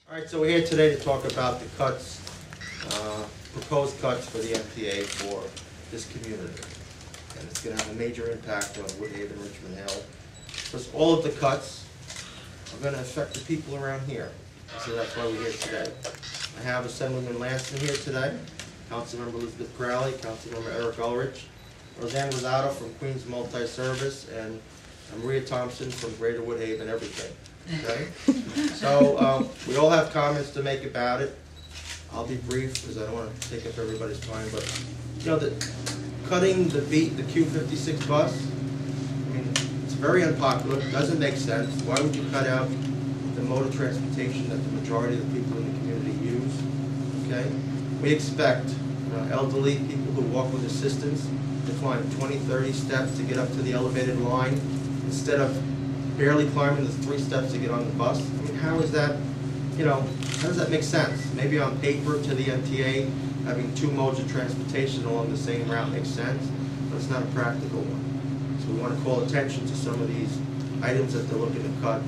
All right, so we're here today to talk about the cuts, proposed cuts for the MTA for this community. And it's going to have a major impact on Woodhaven, Richmond Hill, because all of the cuts are going to affect the people around here. So that's why we're here today. I have Assemblyman Lancman here today, Councilmember Elizabeth Crowley, Councilmember Ulrich, Roseanne Rosado from Queens Multi-Service, and Maria Thompson from Greater Woodhaven, everything. Okay? So we all have comments to make about it. I'll be brief because I don't want to take up everybody's time, but you know, cutting the Q56 bus, I mean, it's very unpopular, doesn't make sense. Why would you cut out the mode of transportation that the majority of the people in the community use? Okay? We expect elderly people who walk with assistance to climb 20, 30 steps to get up to the elevated line instead of barely climbing the 3 steps to get on the bus. I mean, how is that, you know, how does that make sense? Maybe on paper to the MTA, having 2 modes of transportation along the same route makes sense, but it's not a practical one. So we want to call attention to some of these items that they're looking to cut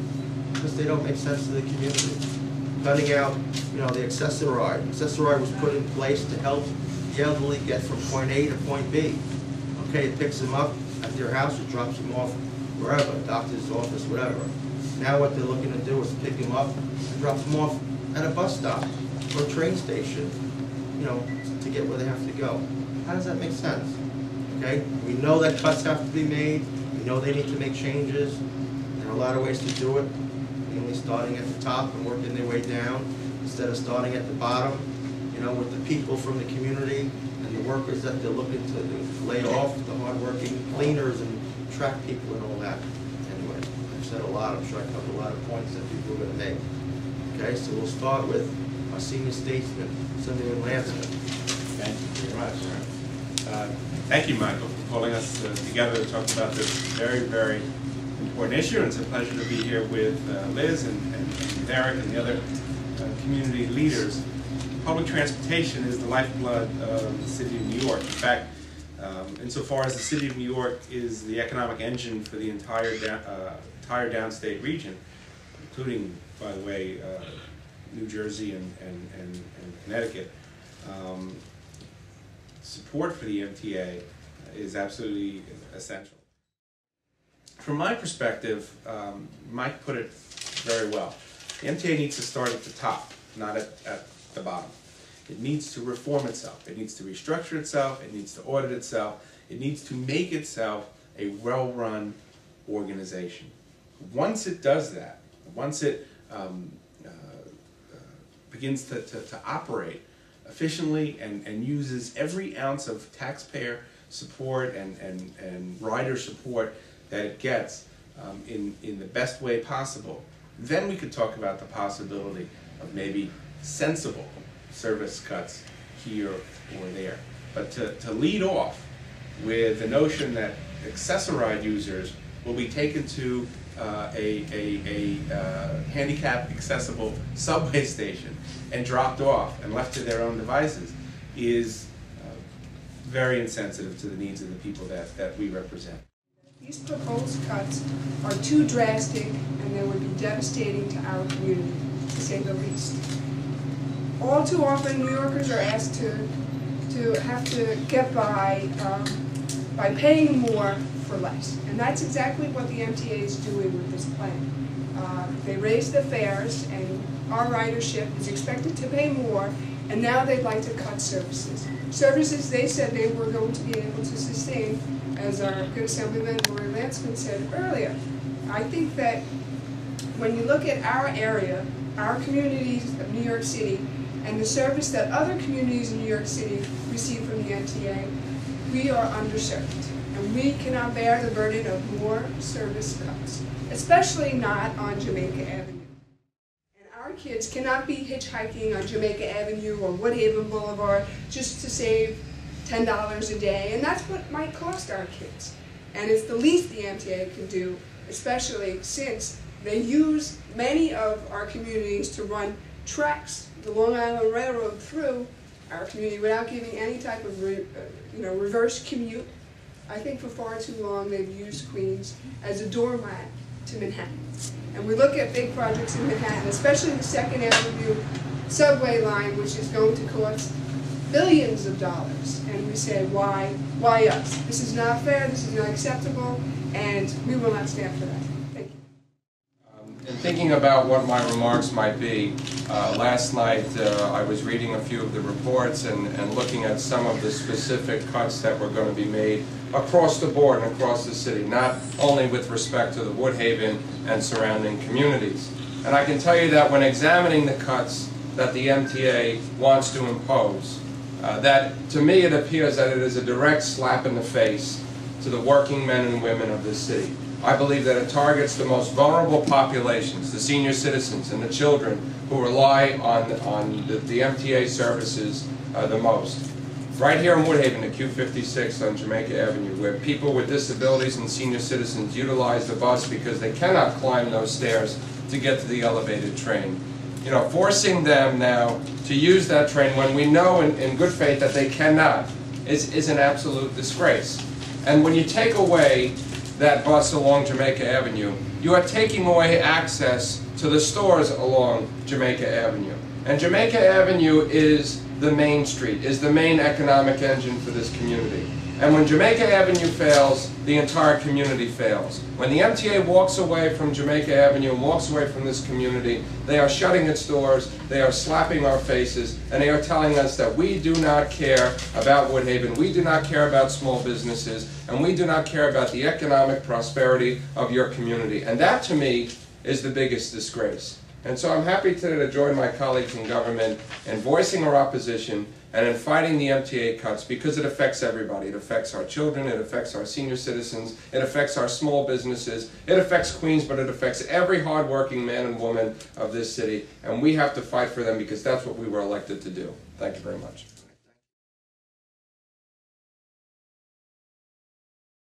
because they don't make sense to the community. Cutting out, you know, the accessoride. Accessoride was put in place to help the elderly get from point A to point B. Okay, it picks them up at their house, it drops them off wherever, doctor's office, whatever. Now what they're looking to do is pick them up and drop them off at a bus stop or a train station, you know, to get where they have to go. How does that make sense? Okay, we know that cuts have to be made. We know they need to make changes. There are a lot of ways to do it. Mainly starting at the top and working their way down instead of starting at the bottom, you know, with the people from the community and the workers that they're looking to lay off, the hardworking cleaners and track people and all that. Anyway, I've said a lot. I'm sure I covered a lot of points that people are going to make. Okay, so we'll start with our senior statesman, Assemblyman Lancman. Thank you very much. Thank you, Michael, for pulling us together to talk about this very, very important issue. And it's a pleasure to be here with Liz and Derek and the other community leaders. Public transportation is the lifeblood of the city of New York. In fact, insofar as the city of New York is the economic engine for the entire downstate region, including, by the way, New Jersey and Connecticut, support for the MTA is absolutely essential. From my perspective, Mike put it very well. The MTA needs to start at the top, not at the bottom. It needs to reform itself. It needs to restructure itself. It needs to audit itself. It needs to make itself a well-run organization. Once it does that, once it begins to operate efficiently and uses every ounce of taxpayer support and rider support that it gets in the best way possible, then we could talk about the possibility of maybe sensible service cuts here or there. But to lead off with the notion that accessoride users will be taken to a handicap accessible subway station and dropped off and left to their own devices is very insensitive to the needs of the people that we represent. These proposed cuts are too drastic and they would be devastating to our community, to say the least. All too often, New Yorkers are asked to have to get by paying more for less. And that's exactly what the MTA is doing with this plan. They raised the fares and our ridership is expected to pay more, and now they'd like to cut services. Services they said they were going to be able to sustain, as our good Assemblyman Rory Lancman said earlier. I think that when you look at our area, our communities of New York City, and the service that other communities in New York City receive from the MTA, we are underserved. And we cannot bear the burden of more service cuts, especially not on Jamaica Avenue. And our kids cannot be hitchhiking on Jamaica Avenue or Woodhaven Boulevard just to save $10 a day, and that's what might cost our kids. And it's the least the MTA can do, especially since they use many of our communities to run tracks, the Long Island Railroad, through our community without giving any type of reverse commute. I think for far too long they've used Queens as a doormat to to Manhattan. And we look at big projects in Manhattan, especially the 2nd Avenue subway line, which is going to cost billions of dollars. And we say, why us? This is not fair, this is not acceptable, and we will not stand for that. Thank you. In thinking about what my remarks might be, last night I was reading a few of the reports and looking at some of the specific cuts that were going to be made across the board and across the city, not only with respect to the Woodhaven and surrounding communities. And I can tell you that when examining the cuts that the MTA wants to impose, that to me it appears that it is a direct slap in the face to the working men and women of this city. I believe that it targets the most vulnerable populations, the senior citizens and the children who rely on the MTA services the most. Right here in Woodhaven, the Q56 on Jamaica Avenue, where people with disabilities and senior citizens utilize the bus because they cannot climb those stairs to get to the elevated train. You know, forcing them now to use that train when we know in good faith that they cannot is an absolute disgrace. And when you take away that bus along Jamaica Avenue, you are taking away access to the stores along Jamaica Avenue. And Jamaica Avenue is the main street, is the main economic engine for this community. And when Jamaica Avenue fails, the entire community fails. When the MTA walks away from Jamaica Avenue and walks away from this community, they are shutting its doors, they are slapping our faces, and they are telling us that we do not care about Woodhaven, we do not care about small businesses, and we do not care about the economic prosperity of your community. And that, to me, is the biggest disgrace. And so I'm happy today to join my colleagues in government in voicing our opposition and in fighting the MTA cuts, because it affects everybody. It affects our children, it affects our senior citizens, it affects our small businesses, it affects Queens, but it affects every hardworking man and woman of this city. And we have to fight for them because that's what we were elected to do. Thank you very much.